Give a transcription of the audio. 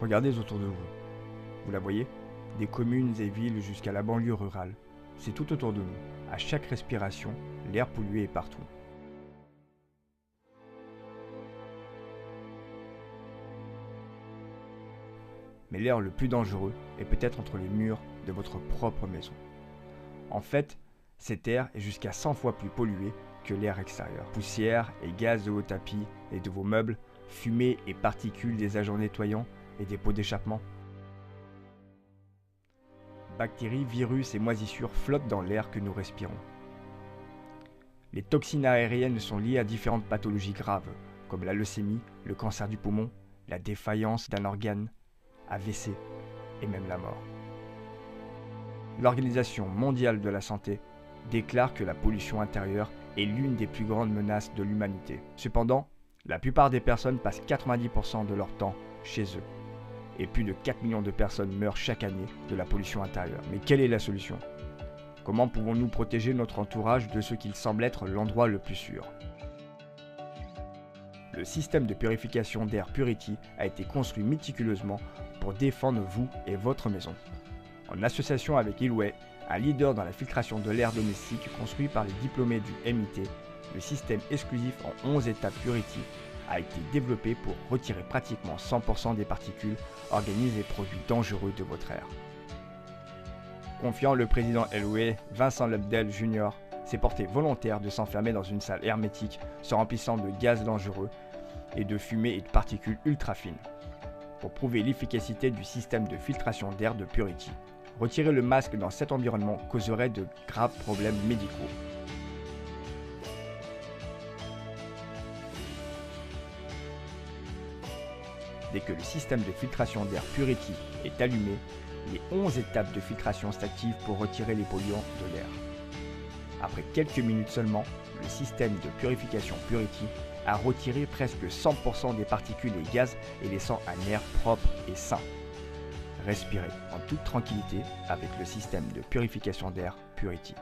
Regardez autour de vous. Vous la voyez? Des communes et villes jusqu'à la banlieue rurale. C'est tout autour de nous. À chaque respiration, l'air pollué est partout. Mais l'air le plus dangereux est peut-être entre les murs de votre propre maison. En fait, cet air est jusqu'à 100 fois plus pollué que l'air extérieur. Poussière et gaz de vos tapis et de vos meubles, fumée et particules des agents nettoyants et des pots d'échappement. Bactéries, virus et moisissures flottent dans l'air que nous respirons. Les toxines aériennes sont liées à différentes pathologies graves, comme la leucémie, le cancer du poumon, la défaillance d'un organe, AVC et même la mort. L'Organisation mondiale de la santé déclare que la pollution intérieure est l'une des plus grandes menaces de l'humanité. Cependant, la plupart des personnes passent 90% de leur temps chez eux. Et plus de 4 millions de personnes meurent chaque année de la pollution intérieure. Mais quelle est la solution? Comment pouvons-nous protéger notre entourage de ce qu'il semble être l'endroit le plus sûr? Le système de purification d'air Purity a été construit méticuleusement pour défendre vous et votre maison. En association avec Ilway, un leader dans la filtration de l'air domestique construit par les diplômés du MIT, le système exclusif en 11 étapes Purity a été développé pour retirer pratiquement 100% des particules, organismes et produits dangereux de votre air. Confiant, le président Ilway, Vincent Lebdel Jr., s'est porté volontaire de s'enfermer dans une salle hermétique se remplissant de gaz dangereux et de fumée et de particules ultra fines, pour prouver l'efficacité du système de filtration d'air de Purity. Retirer le masque dans cet environnement causerait de graves problèmes médicaux. Dès que le système de filtration d'air Purity est allumé, les 11 étapes de filtration s'activent pour retirer les polluants de l'air. Après quelques minutes seulement, le système de purification Purity a retiré presque 100% des particules et gaz et laissant un air propre et sain. Respirez en toute tranquillité avec le système de purification d'air Purity.